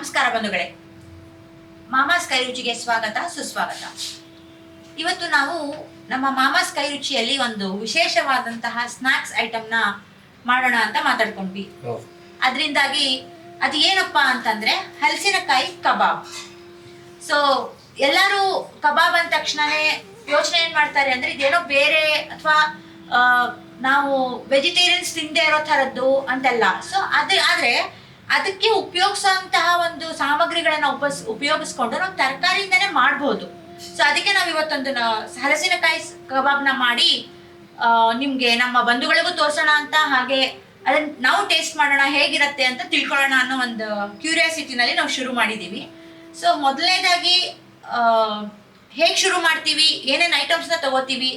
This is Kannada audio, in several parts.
ನಮಸ್ಕಾರ ಬಂಧುಗಳೇ, ಮಾಮಾಸ್ ಕೈ ರುಚಿಗೆ ಸ್ವಾಗತ ಸುಸ್ವಾಗತ. ಇವತ್ತು ನಾವು ನಮ್ಮ ಮಾಮಾಸ್ ಕೈ ರುಚಿಯಲ್ಲಿ ಒಂದು ವಿಶೇಷವಾದಂತಹ ಸ್ನಾಕ್ಸ್ ಐಟಮ್ನ ಮಾಡೋಣ ಅಂತ ಮಾತಾಡ್ಕೊಂಡ್ವಿ. ಅದರಿಂದಾಗಿ ಅದು ಏನಪ್ಪಾ ಅಂತಂದ್ರೆ ಹಲಸಿನಕಾಯಿ ಕಬಾಬ್. ಸೊ ಎಲ್ಲರೂ ಕಬಾಬ್ ಅಂದ ತಕ್ಷಣನೇ ಯೋಚನೆ ಏನ್ ಮಾಡ್ತಾರೆ ಅಂದ್ರೆ ಇದೇನೋ ಬೇರೆ ಅಥವಾ ನಾವು ವೆಜಿಟೇರಿಯನ್ಸ್ ತಿಂದೇ ಇರೋ ಥರದ್ದು ಅಂತೆಲ್ಲ. ಸೊ ಆದ್ರೆ ಅದಕ್ಕೆ ಉಪಯೋಗಿಸುವಂತಹ ಒಂದು ಸಾಮಗ್ರಿಗಳನ್ನ ಉಪಯೋಗಿಸ್ಕೊಂಡು ನಾವು ತರಕಾರಿಯಿಂದನೇ ಮಾಡ್ಬೋದು. ಸೊ ಅದಕ್ಕೆ ನಾವು ಇವತ್ತೊಂದು ಹಲಸಿನಕಾಯಿ ಕಬಾಬ್ನ ಮಾಡಿ ನಿಮ್ಗೆ ನಮ್ಮ ಬಂಧುಗಳಿಗೂ ತೋರ್ಸೋಣ ಅಂತ, ಹಾಗೆ ಅದನ್ನ ನಾವು ಟೇಸ್ಟ್ ಮಾಡೋಣ ಹೇಗಿರತ್ತೆ ಅಂತ ತಿಳ್ಕೊಳ್ಳೋಣ ಅನ್ನೋ ಒಂದು ಕ್ಯೂರಿಯಾಸಿಟಿನಲ್ಲಿ ನಾವು ಶುರು ಮಾಡಿದೀವಿ. ಸೊ ಮೊದಲನೇದಾಗಿ ಹೇಗೆ ಶುರು ಮಾಡ್ತೀವಿ, ಏನೇನು ಐಟಮ್ಸ್ನ ತಗೋತೀವಿ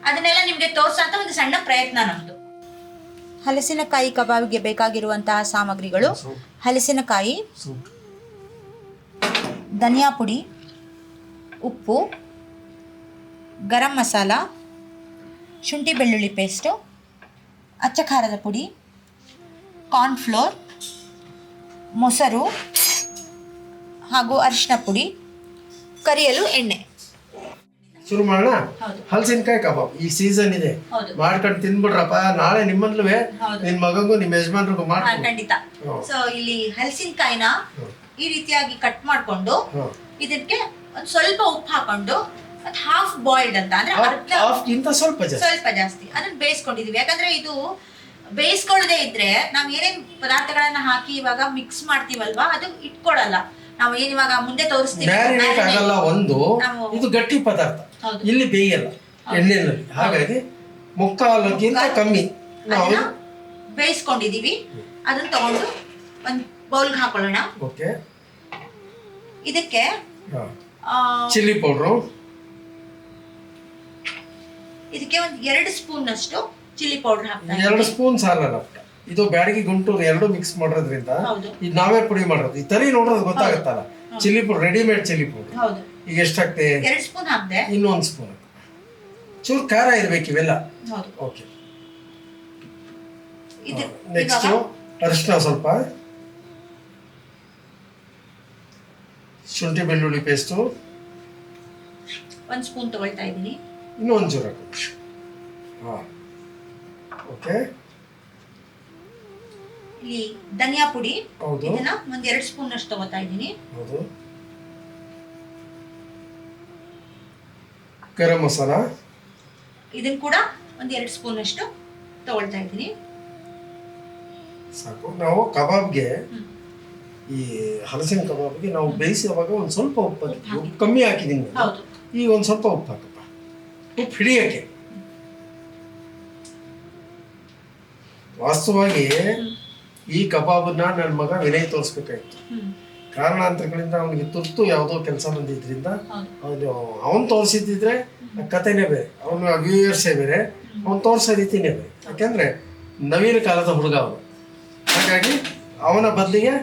ಅದನ್ನೆಲ್ಲ ನಿಮ್ಗೆ ತೋರ್ಸೋಂತ ಒಂದು ಸಣ್ಣ ಪ್ರಯತ್ನ ನಮ್ದು. ಹಲಸಿನಕಾಯಿ ಕಬಾಬ್ಗೆ ಬೇಕಾಗಿರುವಂತಹ ಸಾಮಗ್ರಿಗಳು: ಹಲಸಿನಕಾಯಿ, ಧನಿಯಾ ಪುಡಿ, ಉಪ್ಪು, ಗರಂ ಮಸಾಲ, ಶುಂಠಿ ಬೆಳ್ಳುಳ್ಳಿ ಪೇಸ್ಟು, ಅಚ್ಚ ಖಾರದ ಪುಡಿ, ಕಾರ್ನ್ಫ್ಲೋರ್, ಮೊಸರು ಹಾಗೂ ಅರಿಶಿನ ಪುಡಿ, ಕರಿಯಲು ಎಣ್ಣೆ. ಶುರು ಮಾಡೋಣ. ಹಲಸಿನಕಾಯಿ ಕಬಾಬ್ ಈ ಸೀಸನ್ ಇದೆ, ಮಾಡ್ಕೊಂಡು ತಿನ್ಬಿಡ್ರಪ್ಪ. ನಾಳೆ ನಿಮ್ಮಲ್ಲೂ ನಿನ್ ಮಗಂಗೂ ನಿಮ್ಮ ಯಜಮಾನ್ರಿಗೂ ಮಾಡ್ಕೊಂಡು ಖಂಡಿತ. ಸೊ ಇಲ್ಲಿ ಹಲಸಿನಕಾಯಿನ ಈ ರೀತಿಯಾಗಿ ಕಟ್ ಮಾಡ್ಕೊಂಡು ಇದಕ್ಕೆ ಒಂದ್ ಸ್ವಲ್ಪ ಉಪ್ಪು ಹಾಕೊಂಡು ಹಾಫ್ ಬಾಯ್ಲ್ಡ್ ಅಂತ ಅಂದ್ರೆ ಸ್ವಲ್ಪ ಜಾಸ್ತಿ ಅದನ್ನ ಬೇಯಿಸ್ಕೊಂಡಿದೀವಿ. ಯಾಕಂದ್ರೆ ಇದು ಬೇಯಿಸ್ಕೊಳ್ಳದೆ ಇದ್ರೆ ನಾವ್ ಏನೇನ್ ಪದಾರ್ಥಗಳನ್ನ ಹಾಕಿ ಇವಾಗ ಮಿಕ್ಸ್ ಮಾಡ್ತೀವಲ್ವಾ, ಅದು ಇಟ್ಕೊಳಲ್ಲ. ನಾವು ಏನ್ ಇವಾಗ ಮುಂದೆ ತೋರಿಸ್ತೀವಿ, ಒಂದು ಇದು ಗಟ್ಟಿ ಪದಾರ್ಥ, ಇಲ್ಲಿ ಬೇಯಲ್ಲ ಎಣ್ಣೆನಲ್ಲಿ. ಹಾಗಾಗಿ ಮುಕ್ಕಾಲಕ್ಕಿಂತ ಕಮ್ಮಿ ನಾವು ಬೇಯಿಸ್ಕೊಂಡಿದೀವಿ. ಅದನ್ನ ತಗೊಂಡು ಒಂದ್ ಬೌಲ್ಗೆ ಹಾಕೊಳ್ಳೋಣ. ಇದಕ್ಕೆ ಚಿಲ್ಲಿ ಪೌಡ್ರು, ಇದಕ್ಕೆ ಒಂದ್ 2 ಸ್ಪೂನ್ ಅಷ್ಟು ಚಿಲ್ಲಿ ಪೌಡರ್ ಹಾಕ್ತಾರೆ. 2 ಸ್ಪೂನ್ ಸಾಲಲ್ಲ, ಇದು ಬ್ಯಾಡಗಿ ಗುಂಟೂರು ಎರಡು ಮಿಕ್ಸ್ ಮಾಡೋದ್ರಿಂದ ಇದು ನಾವೇ ಪುಡಿ ಮಾಡೋದು. ಈ ತರಿ ನೋಡೋದು ಗೊತ್ತಾಗುತ್ತಲ್ಲ. Chilli powder, readymade chilli powder. ಈಗ ಎಷ್ಟಾಗ್ತದೆ? 2 ಸ್ಪೂನ್ ಹಾಕ್ದೆ. ಇನ್ನೊಂದು ಸ್ಪೂನ್. ಚೂರು ಖಾರ ಇರ್ಬೇಕು ಇವೆಲ್ಲ. ಓಕೆ. ನೆಕ್ಸ್ಟ್ ಅರಿಶಿನ ಸ್ವಲ್ಪ, ಶುಂಠಿ ಬೆಳ್ಳುಳ್ಳಿ ಪೇಸ್ಟು 1 ಸ್ಪೂನ್ ತಗೊಳ್ತಾ ಇದ್ದೀನಿ. ಇನ್ನೊಂದು ಚೂರು ಓಕೆ. ಇಲ್ಲಿ ಧನಿಯಾ ಪುಡಿ, ಇದನ್ನ ಒಂದ್ 2 ಸ್ಪೂನ್ ಅಷ್ಟು ತಗೋತಾ ಇದ್ದೀನಿ. ಗರಂ ಮಸಾಲ, ಇದನ್ನ ಕೂಡ ಒಂದ್ 2 ಸ್ಪೂನ್ ಅಷ್ಟು ತಗೊಳ್ತಾ ಇದ್ದೀನಿ. ಸಾಕು. ನಾವು ಕಬಾಬ್ಗೆ, ಈ ಹಲಸಿನ ಕಬಾಬ್ಗೆ ನಾವು ಬೇಯಿಸುವಾಗ ಒಂದ್ ಸ್ವಲ್ಪ ಉಪ್ಪು ಕಮ್ಮಿ ಹಾಕಿದೀನಿ. ಈಗ ಒಂದ್ ಸ್ವಲ್ಪ ಉಪ್ಪು ಹಾಕಪ್ಪ, ಉಪ್ಪು ಹಿಡಿಯಕ್ಕೆ. ವಾಸ್ತವವಾಗಿ ಈ ಕಬಾಬನ್ನ ನನ್ನ ಮಗ ವಿನಯ್ ತೋರಿಸ್ಬೇಕಾಯ್ತು. ಕಾರಣಾಂತರಗಳಿಂದ ಅವನಿಗೆ ತುರ್ತು ಯಾವುದೋ ಕೆಲಸ ಬಂದಿದ್ರಿಂದ ಅವನು ತೋರಿಸಿದ್ರೆ ಕಥೆನೇ ಬೇರೆ, ಅವನು ವ್ಯೂಯರ್ಸೇ ಬೇರೆ, ಅವನು ತೋರಿಸೋ ರೀತಿನೇ ಬೇರೆ. ಯಾಕೆಂದ್ರೆ ನವೀನ ಕಾಲದ ಹುಡುಗ ಅವನು. ಹಾಗಾಗಿ ಅವನ ಬದಲಿಗೆ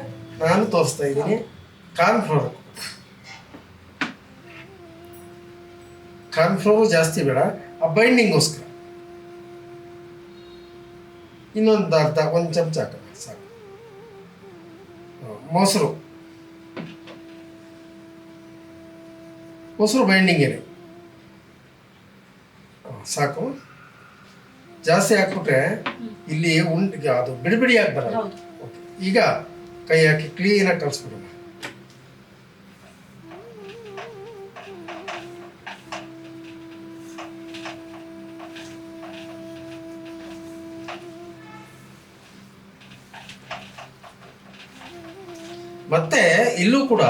ನಾನು ತೋರಿಸ್ತಾ ಇದ್ದೀನಿ. ಕಾರ್ನ್ಫ್ಲೋರು ಜಾಸ್ತಿ ಬೇಡ, ಆ ಬೈಂಡಿಂಗೋಸ್ಕರ ಇನ್ನೊಂದು ಅರ್ಧ, 1 ಚಮಚ ಹಾಕ ಸಾಕು. ಮೊಸರು ಬೈಂಡಿಂಗ್ ಏನೇ ಸಾಕು. ಜಾಸ್ತಿ ಹಾಕ್ಬಿಟ್ರೆ ಇಲ್ಲಿ ಅದು ಬಿಡಿ ಆಗಿ ಬರಲ್ಲ. ಈಗ ಕೈ ಹಾಕಿ ಕ್ಲೀನಾಗಿ ಕಲಿಸ್ಬಿಡೋಣ. ಮತ್ತೆ ಇಲ್ಲೂ ಕೂಡ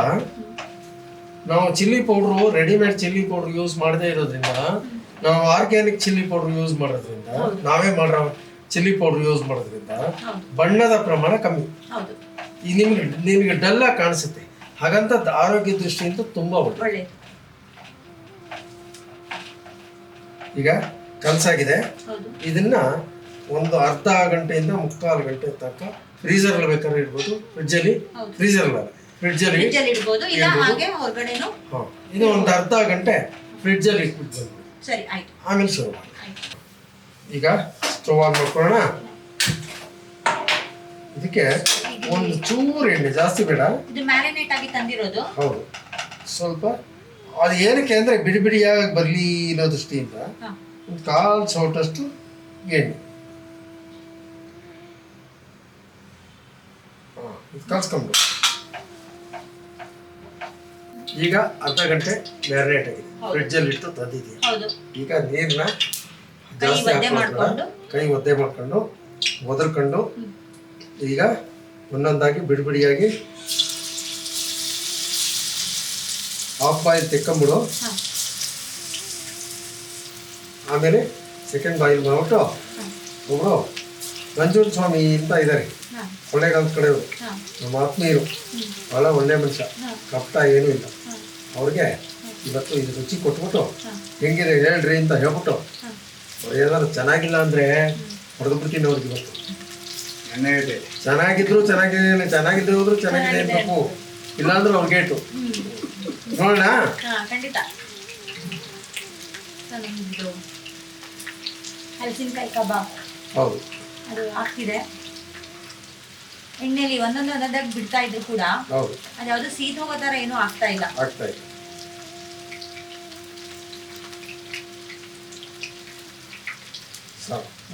ನಾವು chilli powder, readymade chilli powder use ಮಾಡದೇ ಇರೋದ್ರಿಂದ, ನಾವು ಆರ್ಗ್ಯಾನಿಕ್ ಚಿಲ್ಲಿ ಪೌಡರ್ ಯೂಸ್ ಮಾಡೋದ್ರಿಂದ, ನಾವೇ ಮಾಡೋ ಚಿಲ್ಲಿ ಪೌಡರ್ ಯೂಸ್ ಮಾಡೋದ್ರಿಂದ ಬಣ್ಣದ ಪ್ರಮಾಣ ಕಮ್ಮಿ. ನಿಮ್ಗೆ ಡಲ್ ಆಗಿ ಕಾಣಿಸುತ್ತೆ. ಹಾಗಂತ ಆರೋಗ್ಯ ದೃಷ್ಟಿಯಿಂದ ತುಂಬಾ ಒಳ್ಳೆ. ಈಗ ಕಲಸಾಗಿದೆ. ಇದನ್ನ ಒಂದು ಅರ್ಧ ಗಂಟೆಯಿಂದ 3/4 ಗಂಟೆ ತನಕ ಫ್ರೀಜರ್ ಅಲ್ಲಿ ಬೇಕಾದ್ರೆ ಇಡ್ಬೋದು. ಫ್ರಿಡ್ಜಲ್ಲಿ ಇಡ್ಬೋದು, ಇಲ್ಲ ಹಾಗೆ ಹೊರಗಡೆನೂ. ಇದು ಒಂದು ಅರ್ಧ ಗಂಟೆ ಫ್ರಿಡ್ಜಲ್ಲಿ ಇಟ್ಬಿಟ್ಟು ಸರಿ ಆಯ್ತು. ಆಮೇಲೆ ಶುರು ಮಾಡಿ. ಈಗ ಸ್ಟವ್ ಆನ್ ಮಾಡ್ಕೊಳ್ಳೋಣ. ಇದಕ್ಕೆ ಒಂದು ಚೂರು ಎಣ್ಣೆ, ಜಾಸ್ತಿ ಬೇಡ. ಇದು ಮ್ಯಾರಿನೇಟ್ ಆಗಿ ತಂದಿರೋದು. ಹೌದು, ಸ್ವಲ್ಪ. ಅದು ಏನಕ್ಕೆ ಅಂದರೆ ಬಿಡಿ ಬಿಡಿಯಾಗಿ ಬರಲಿ ಅನ್ನೋ ದೃಷ್ಟಿಯಿಂದ ಒಂದು 1/4 ಸೌಟಷ್ಟು ಎಣ್ಣೆ. ಇದು ಕಲ್ಸ್ಕೊಂಡು ಈಗ ಅರ್ಧ ಗಂಟೆ ಮ್ಯಾರಿನೇಟ್ ಆಗಿದೆ, ಫ್ರಿಡ್ಜಲ್ಲಿ ಇಟ್ಟು ತಂದಿದ್ದೀವಿ. ಈಗ ನೀರನ್ನ ಜಾಸ್ತಿ ಹಾಕ್ಕೊಂಡು ಕೈ ಒದ್ದೆ ಮಾಡ್ಕೊಂಡು ಒದರ್ಕೊಂಡು ಈಗ ಒಂದೊಂದಾಗಿ ಬಿಡಿಬಿಡಿಯಾಗಿ ಹಾಫ್ ಬಾಯಿಲ್ ತೆಕ್ಕೊಂಬಿಡು. ಆಮೇಲೆ ಸೆಕೆಂಡ್ ಬಾಯಿಲ್ ಮಾಡ್ಬಿಟ್ಟು ಒಬ್ಬರು ನಂಜುಂಡ ಸ್ವಾಮಿ ಅಂತ ಇದ್ದಾರೆ, ಕೊಳ್ಳೇಗಾಲದ ಕಡೆಯವರು, ನಮ್ಮ ಆತ್ಮೀಯರು, ಭಾಳ ಒಳ್ಳೆ ಮನುಷ್ಯ, ಕಪ್ಟ ಏನೂ ಇಲ್ಲ. ಅವ್ರಿಗೆ ಇವತ್ತು ಇದು ರುಚಿ ಕೊಟ್ಬಿಟ್ಟು ಹೆಂಗಿದೆ ಹೇಳ್ರಿ ಅಂತ ಹೇಳ್ಬಿಟ್ಟು ಅವ್ರು ಏನಾದ್ರು ಚೆನ್ನಾಗಿಲ್ಲ ಅಂದರೆ ಹೊಡೆದು ಬಿಡ್ತೀನಿ ಅವ್ರಿಗೆ. ಇವತ್ತು ಚೆನ್ನಾಗಿದ್ರು ಚೆನ್ನಾಗಿದೆ ಹೋದ್ರು ಚೆನ್ನಾಗಿದೆ ಅನ್ಬೇಕು, ಇಲ್ಲಾಂದ್ರೆ ಅವ್ರ ಗೇಟು ನೋಡೋಣ. ಖಂಡಿತ. ಹಲಸಿನಕಾಯಿ ಕಬಾಬ್ ಹೌದು, ಅದು ಆಗ್ತಿದೆ ಎಣ್ಣೆಲಿ ಒಂದೊಂದಾಗಿ ಬಿಡ್ತಾ ಇದ್ರು ಕೂಡ ಅದು ಯಾವ್ದು ಸೀದ್ ಹೋಗೋ ತರ ಏನೂ ಆಗ್ತಾ ಇಲ್ಲ.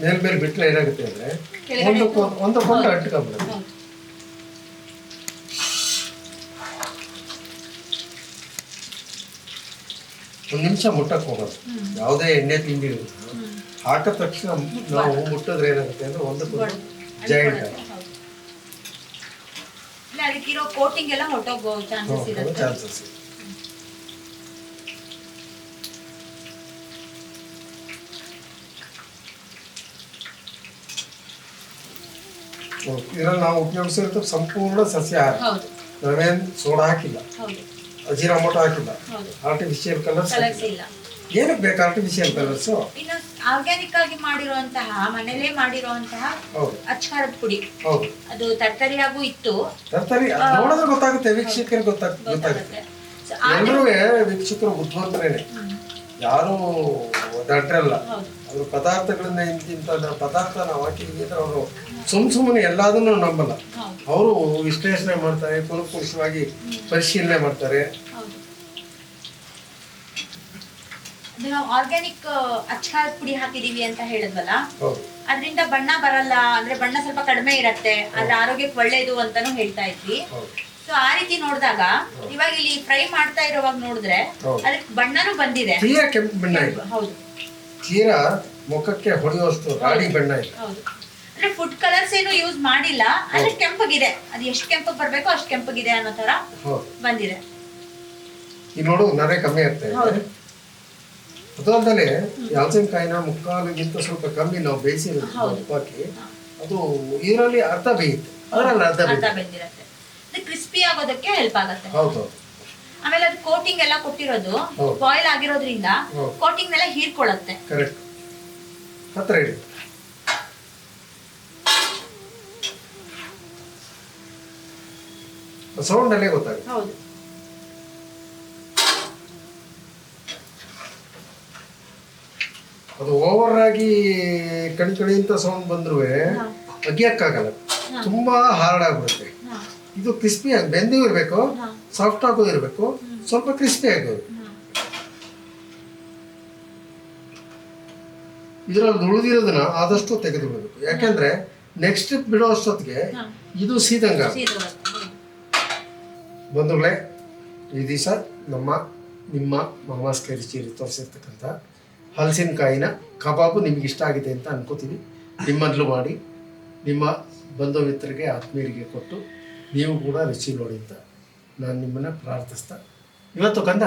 ಮೇಲ್ ಬಿಟ್ರೆ ಏನಾಗುತ್ತೆ ಅಂದ್ರೆ ಒಂದಕ್ಕೊಂದು ಅಂಟ್ಕೊಂಡ್ಬಿಡುತ್ತೆ. ಒಂದು ನಿಮಿಷ ಮುಟ್ಟಕ್ಕೆ ಹೋಗೋದು. ಯಾವುದೇ ಎಣ್ಣೆ ತಿಂಡಿ ಹಾಕಿದ ತಕ್ಷಣ ನಾವು ಮುಟ್ಟಿದ್ರೆ ಏನಾಗುತ್ತೆ ಅಂದ್ರೆ ಒಂದಕ್ಕೊಂದು ಜಾಯಿಂಟ್ ಅದಕ್ಕಿರೋ ಕೋಟಿಂಗ್ ಎಲ್ಲ ಹೊಟ್ಟೋಗೋ ಚಾನ್ಸಸ್ ಇರುತ್ತೆ. ಇದರಲ್ಲಿ ನಾವು ಉಪಯೋಗಿಸಿರೋದು ಸಂಪೂರ್ಣ ಸಸ್ಯಾಹಾರ. ನಾವೇನ್ ಸೋಡಾ ಹಾಕಿಲ್ಲ, ಅಜಿರಾಮೋಟೋ ಹಾಕಿಲ್ಲ, ಆರ್ಟಿಫಿಷಿಯಲ್ ಕಲರ್ಸ್ ಇಲ್ಲ. ಏನಕ್ಕೆ ಬೇಕು ಆರ್ಟಿಫಿಷಿಯಲ್ ಕಲರ್ಸ್? ಇನ್ನು ಆರ್ಗ್ಯಾನಿಕ್ ಆಗಿ ಮಾಡಿರುವಂತಹ ಮನೇಲೇ ಮಾಡಿರುವಂತಹ ಅಚ್ಕಾರದ ಪುಡಿ. ಅದು ತರಕಾರಿಯಾಗೂ ಇತ್ತು. ತರಕಾರಿ ನೋಡಿದ್ರೆ ಗೊತ್ತಾಗುತ್ತೆ, ವೀಕ್ಷಕರಿಗೆ ಗೊತ್ತಾಗುತ್ತೆ. ಎಲ್ಲರೂ ವೀಕ್ಷಕರು ಬುದ್ಧಿವಂತರೇನೆ, ಯಾರು ದಡ್ರಲ್ಲ. ಅದ್ರ ಪದಾರ್ಥಗಳನ್ನ ಇಂತಿಂತ ಪದಾರ್ಥ ನಾವು ಹಾಕಿದ್ವಿ ಅಂದ್ರೆ ಅವರು ಸುಮ್ಮನೆ ಎಲ್ಲದನ್ನು ನಂಬಲ್ಲ. ಅವರು ವಿಶ್ಲೇಷಣೆ ಮಾಡ್ತಾರೆ, ಕುಲಂಕುಷವಾಗಿ ಪರಿಶೀಲನೆ ಮಾಡ್ತಾರೆ. ನಾವು ಆರ್ಗ್ಯಾನಿಕ್ ಅಚ್ಕಾರದ ಪುಡಿ ಹಾಕಿದೀವಿ ಅಂತ ಹೇಳಿದ್ವಲ್ಲ, ಅದರಿಂದ ಬಣ್ಣ ಬರಲ್ಲ, ಅಂದ್ರೆ ಬಣ್ಣ ಸ್ವಲ್ಪ ಕಡಿಮೆ ಇರತ್ತೆ, ಅದ್ರ ಆರೋಗ್ಯಕ್ಕೆ ಒಳ್ಳೇದು ಅಂತಾನು ಹೇಳ್ತಾ ಇದ್ವಿ. ಸೊ ಆ ರೀತಿ ನೋಡಿದಾಗ ಇವಾಗ ಇಲ್ಲಿ ಫ್ರೈ ಮಾಡ್ತಾ ಇರೋವಾಗ ನೋಡಿದ್ರೆ ಅದಕ್ಕೆ ಬಣ್ಣನೂ ಬಂದಿದೆ. ತೀರಾ ಕೆಂಪು ಬಣ್ಣ ಇದೆ. ಹೌದು, ತೀರಾ ಮುಖಕ್ಕೆ ಹೊಡೆಯುವಷ್ಟು ರಾಡಿ ಬಣ್ಣ ಇದೆ. ಹೌದು, ಅಂದ್ರೆ ಫುಡ್ ಕಲರ್ಸ್ ಏನು ಯೂಸ್ ಮಾಡಿಲ್ಲ, ಆದ್ರೆ ಕೆಂಪಗಿದೆ. ಅದು ಎಷ್ಟು ಕೆಂಪಗೆ ಬರ್ಬೇಕು ಅಷ್ಟು ಕೆಂಪಗಿದೆ ಅನ್ನೋ ತರ ಬಂದಿದೆ. ಈ ನೋಡು ನರೆ ಕಮ್ಮಿ ಆಗ್ತಾ ಇದೆ. ಅದಲ್ಲದೆ ಹಲಸಿನಕಾಯಿನ ಮುಕ್ಕಾಲಿಗಿಂತ ಸ್ವಲ್ಪ ಕಮ್ಮಿ ನಾವು ಬೇಯಿಸಿರೋದು ಉಪ್ಪಾಕಿ, ಅದು ಇದರಲ್ಲಿ ಅರ್ಧ ಬೇಯುತ್ತೆ, ಅದರಲ್ಲಿ ಅರ್ಧ ಬೆಂದಿರುತ್ತೆ. ಕ್ರಿಸ್ಪಿ ಆಗೋದಕ್ಕೆ ಹೆಲ್ಪ್ ಆಗುತ್ತೆ. ಹೌದು. ಆಮೇಲೆ ಅದು ಕೋಟಿಂಗ್ ಎಲ್ಲ ಕೊಟ್ಟಿರೋದು ಬಾಯ್ಲ್ ಆಗಿರೋದ್ರಿಂದ ಕೋಟಿಂಗ್ ಎಲ್ಲ ಹೀರ್ಕೊಳ್ಳುತ್ತೆ. ಕರೆಕ್ಟ್. ಹತ್ರ ಇಡಿ. ಸೌಂಡ್ ಅಲ್ಲೇ ಗೊತ್ತಾಗುತ್ತೆ. ಹೌದು. ಅದು ಓವರ್ ಆಗಿ ಕಣಿ ಅಂತ ಸೌಂಡ್ ಬಂದ್ರೂ ಅಗಿಯಕ್ಕಾಗಲ್ಲ, ತುಂಬಾ ಹಾರ್ಡ್ ಆಗ್ಬಿಡುತ್ತೆ. ಇದು ಕ್ರಿಸ್ಪಿ ಆಗಿ ಬೆಂದು ಇರಬೇಕು, ಸಾಫ್ಟ್ ಆಗೋ ಇರಬೇಕು, ಸ್ವಲ್ಪ ಕ್ರಿಸ್ಪಿ ಆಗೋದು. ಇದರಲ್ಲಿ ಉಳಿದಿರೋದನ್ನ ಆದಷ್ಟು ತೆಗೆದು ಬಿಡಬೇಕು, ಯಾಕೆಂದ್ರೆ ನೆಕ್ಸ್ಟ್ ಬಿಡೋ ಅಷ್ಟೊತ್ತಿಗೆ ಇದು ಸೀದಂಗ. ಬಂಧುಗಳೇ, ಈ ದಿವಸ ನಿಮ್ಮ ಮಾಮಾಸ್ ಕೈ ರುಚಿಯಲ್ಲಿ ತೋರಿಸಿರ್ತಕ್ಕಂಥ ಹಲಸಿನಕಾಯಿನ ಕಬಾಬು ನಿಮ್ಗೆ ಇಷ್ಟ ಆಗಿದೆ ಅಂತ ಅನ್ಕೋತೀವಿ. ನಿಮ್ಮಲ್ಲೂ ಮಾಡಿ ನಿಮ್ಮ ಬಂಧು ಮಿತ್ರರಿಗೆ ಆತ್ಮೀಯರಿಗೆ ಕೊಟ್ಟು ನೀವು ಕೂಡ ರುಚಿ ನೋಡಿ ಅಂತ ನಾನು ನಿಮ್ಮನ್ನು ಪ್ರಾರ್ಥಿಸ್ತಾ, ಇವತ್ತು ಕಂದ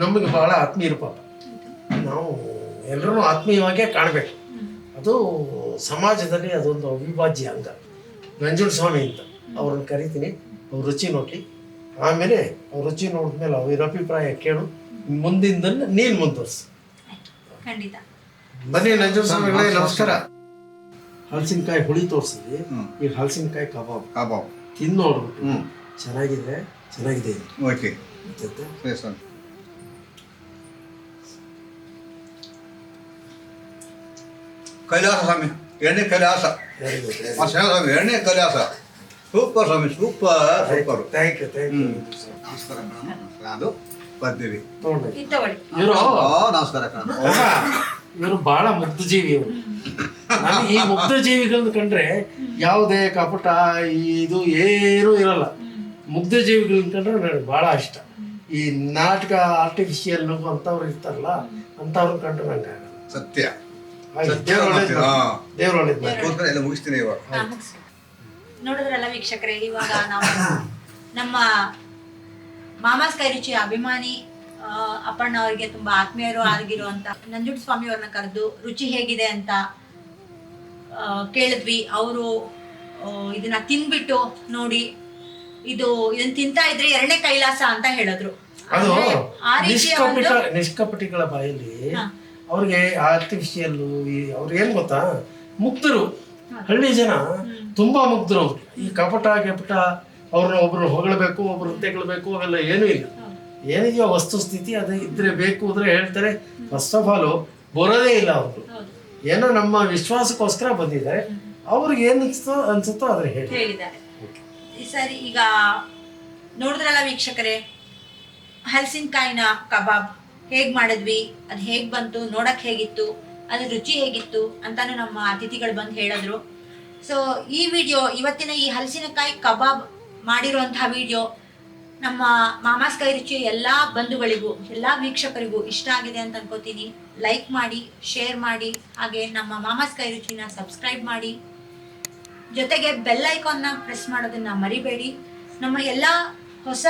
ನಮಗೆ ಭಾಳ ಆತ್ಮೀಯರು ಪಾಪ. ನಾವು ಎಲ್ಲರೂ ಆತ್ಮೀಯವಾಗೇ ಕಾಣಬೇಕು. ಅದು ಸಮಾಜದಲ್ಲಿ ಅದೊಂದು ಅವಿಭಾಜ್ಯ ಅಂಗ. ನಂಜುಂಡ ಸ್ವಾಮಿ ಅಂತ ಅವ್ರನ್ನ ಕರಿತೀನಿ, ಅವ್ರ ರುಚಿ ನೋಡಲಿ. ಆಮೇಲೆ ಅವ್ರ ರುಚಿ ನೋಡಿದ್ಮೇಲೆ ಅವ್ರ ಅಭಿಪ್ರಾಯ ಕೇಳು, ಮುಂದಿಂದನ್ನು ನೀನು ಮುಂದುವರ್ಸು. ಖಂಡಿತ. ಬನ್ನಿ ನಂಜುಂಡ ಸ್ವಾಮಿಗಳೇ, ನಮಸ್ಕಾರ. ಹಲಸಿನಕಾಯಿ ಹುಳಿ ತೋರಿಸಿದ್ವಿ, ಈಗ ಹಲಸಿನಕಾಯಿ ಕಬಾಬ್ ತಿಂದು ನೋಡ್ಬಿಟ್ಟು ಚೆನ್ನಾಗಿದೆ ಓಕೆ. ಕೈಲಾಸ ಸ್ವಾಮಿ, ಎಣ್ಣೆ ಕೈಲಾಸ ಸ್ವಾಮಿ, ಎಣ್ಣೆ ಕೈಲಾಸ. ಸೂಪರ್ ಸ್ವಾಮಿ, ಸೂಪರ್. ಥ್ಯಾಂಕ್ ಯು ನಮಸ್ಕಾರ ಕಣಮ್ಮ. ಅದು ಬರ್ತೀವಿ. ಇದು ತಗೊಳ್ಳಿ. ಇವರು ನಮಸ್ಕಾರ ಕಣಮ್ಮ. ಇವರು ಬಹಳ ಮುಗ್ಧ ಜೀವಿ ಇವರು. ನನಗೆ ಈ ಮುಗ್ಧ ಜೀವಿಗಳನ್ನ ಕಂಡ್ರೆ ಯಾವುದೇ ಕಪಟ ಇದು ಏನೂ ಇರಲ್ಲ. ಮುಗ್ಧ ಜೀವಿಗಳನ್ನ ಕಂಡ್ರೆ ನನಗೆ ಬಹಳ ಇಷ್ಟ. ಈ ನಾಟಕ ಆರ್ಟಿಫಿಷಿಯಲ್ ಅಂತವ್ರು ಇರ್ತಾರಲ್ಲ ಅಂಥವ್ರನ್ನ ಕಂಡ್ರೆ ನಂಗೆ ಆಗಲ್ಲ. ಸತ್ಯ. ದೇವ್ರ ಒಳ್ಳೇದು. ಎಲ್ಲ ಮುಗಿಸ್ತೀನಿ ಇವಾಗ. ನೋಡಿದ್ರಲ್ಲ ವೀಕ್ಷಕರೇ, ಇವಾಗ ನಾವು ನಮ್ಮ ಮಾಮಾಸ್ ಕೈ ರುಚಿ ಅಭಿಮಾನಿ ಅಪ್ಪಣ್ಣ ಅವರಿಗೆ ತುಂಬಾ ಆತ್ಮೀಯರು ಆಗಿರುವಂತ ನಂಜುಂಡ ಸ್ವಾಮಿ ಅವ್ರನ್ನ ಕರೆದು ರುಚಿ ಹೇಗಿದೆ ಅಂತ ಕೇಳಿದ್ವಿ. ಅವರು ಇದನ್ನ ತಿನ್ಬಿಟ್ಟು ನೋಡಿ, ಇದನ್ನ ತಿಂತಾ ಇದ್ರೆ 2ನೇ ಕೈಲಾಸ ಅಂತ ಹೇಳಿದ್ರು. ಅದು ಆ ರೀತಿಯ ಒಂದು ನಿಷ್ಕಪಟಿಗಳ ಬಾಯಲ್ಲಿ ಅವ್ರಿಗೆ ಆರ್ಟಿಫಿಷಿಯಲ್ ಅವ್ರಿಗೆ ಏನ್ ಗೊತ್ತಾ, ಮುಗ್ಧರು. ಹಳ್ಳಿ ಜನ ತುಂಬಾ ಮುಗ್ಧರು ಅವ್ರು. ಈ ಕಪಟ ಅವ್ರನ್ನ ಒಬ್ರು ಹೊಗಳಬೇಕು, ಒಬ್ರು ತೆಗಳಬೇಕು, ಅವೆಲ್ಲ ಏನೂ ಇಲ್ಲ. ಏನಿದೆಯೋ ವಸ್ತುಸ್ಥಿತಿ ಅದೇ ಇದ್ರೆ ಬೇಕು ಅಂದ್ರೆ ಹೇಳ್ತಾರೆ. ಫಸ್ಟ್ ಆಫ್ ಆಲ್ ಬರೋದೇ ಇಲ್ಲ ಅವರು. ಏನೋ ನಮ್ಮ ವಿಶ್ವಾಸಕ್ಕೋಸ್ಕರ ಬಂದಿದ್ದಾರೆ. ಅವ್ರಿಗೆ ಏನ್ ಅನ್ಸುತ್ತೋ ಅದ್ರ ಹೇಳಿದ್ದಾರೆ. ಸರಿ, ಈಗ ನೋಡಿದ್ರಲ್ಲ ವೀಕ್ಷಕರೇ, ಹಲಸಿನಕಾಯಿನ ಕಬಾಬ್ ಹೇಗ್ ಮಾಡಿದ್ವಿ, ಅದು ಹೇಗ್ ಬಂತು, ನೋಡಕ್ ಹೇಗಿತ್ತು, ಅದ್ರ ರುಚಿ ಹೇಗಿತ್ತು ಅಂತಾನು ನಮ್ಮ ಅತಿಥಿಗಳು ಬಂದು ಹೇಳಿದ್ರು. ಸೊ ಈ ವಿಡಿಯೋ, ಇವತ್ತಿನ ಈ ಹಲಸಿನಕಾಯಿ ಕಬಾಬ್ ಮಾಡಿರುವಂತಹ ವಿಡಿಯೋ ನಮ್ಮ ಮಾಮಾಸ್ ಕೈ ರುಚಿ ಎಲ್ಲ ಬಂಧುಗಳಿಗೂ, ಎಲ್ಲ ವೀಕ್ಷಕರಿಗೂ ಇಷ್ಟ ಆಗಿದೆ ಅಂತ ಅನ್ಕೋತೀನಿ. ಲೈಕ್ ಮಾಡಿ, ಶೇರ್ ಮಾಡಿ, ಹಾಗೆ ನಮ್ಮ ಮಾಮಾಸ್ ಕೈ ರುಚಿನ ಸಬ್ಸ್ಕ್ರೈಬ್ ಮಾಡಿ, ಜೊತೆಗೆ ಬೆಲ್ ಐಕಾನ್ನ ಪ್ರೆಸ್ ಮಾಡೋದನ್ನ ಮರಿಬೇಡಿ. ನಮ್ಮ ಎಲ್ಲ ಹೊಸ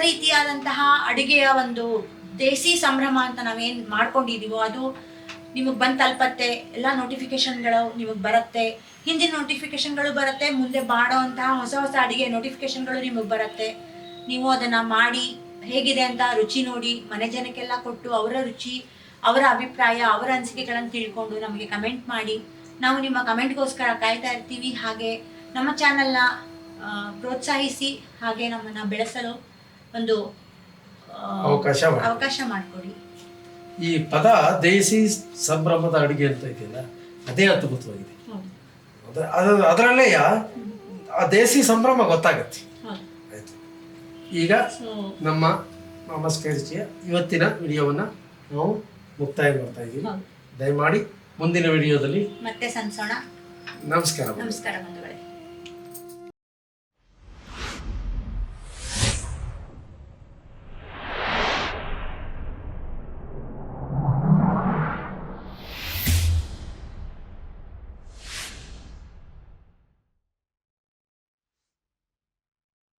ರೀತಿಯಾದಂತಹ ಅಡುಗೆಯ ಒಂದು ದೇಸಿ ಸಂಭ್ರಮ ಅಂತ ನಾವೇನು ಮಾಡ್ಕೊಂಡಿದೀವೋ ಅದು ನಿಮಗೆ ಬಂದು ತಲುಪತ್ತೆ. ಎಲ್ಲ ನೋಟಿಫಿಕೇಶನ್ಗಳು ನಿಮಗೆ ಬರುತ್ತೆ, ಹಿಂದಿನ ನೋಟಿಫಿಕೇಶನ್ಗಳು ಬರುತ್ತೆ, ಮುಂದೆ ಮಾಡೋವಂತಹ ಹೊಸ ಅಡುಗೆ ನೋಟಿಫಿಕೇಶನ್ಗಳು ನಿಮಗೆ ಬರುತ್ತೆ. ನೀವು ಅದನ್ನು ಮಾಡಿ ಹೇಗಿದೆ ಅಂತ ರುಚಿ ನೋಡಿ ಮನೆ ಜನಕ್ಕೆಲ್ಲ ಕೊಟ್ಟು ಅವರ ರುಚಿ, ಅವರ ಅಭಿಪ್ರಾಯ, ಅವರ ಅನಿಸಿಕೆಗಳನ್ನು ತಿಳ್ಕೊಂಡು ನಮಗೆ ಕಮೆಂಟ್ ಮಾಡಿ. ನಾವು ನಿಮ್ಮ ಕಮೆಂಟ್ಗೋಸ್ಕರ ಕಾಯ್ತಾ ಇರ್ತೀವಿ. ಹಾಗೆ ನಮ್ಮ ಚಾನಲ್ನ ಪ್ರೋತ್ಸಾಹಿಸಿ, ಹಾಗೆ ನಮ್ಮನ್ನು ಬೆಳೆಸಲು ಒಂದು ಅವಕಾಶ ಮಾಡಿಕೊಡಿ. ಈ ಪದ ದೇಸಿ ಸಂಭ್ರಮದ ಅಡುಗೆ ಅಂತ ಇದೆಯಲ್ಲ, ಅದೇ ಅದ್ಭುತವಾಗಿದೆ. ಅದರಲ್ಲೇ ಆ ದೇಸಿ ಸಂಭ್ರಮ ಗೊತ್ತಾಗತ್ತೆ. ಆಯ್ತು, ಈಗ ನಮ್ಮ ಮಾಮಾಸ್ ಕೈ ರುಚಿಯ ಇವತ್ತಿನ ವಿಡಿಯೋವನ್ನ ನಾವು ಮುಕ್ತಾಯ ಮಾಡ್ತಾ ಇದ್ದೀವಿ. ದಯಮಾಡಿ ಮುಂದಿನ ವಿಡಿಯೋದಲ್ಲಿ ಮತ್ತೆ ಸಂಸೋಣ. ನಮಸ್ಕಾರ. ನಮಸ್ಕಾರ ಬಂಧುಗಳೇ.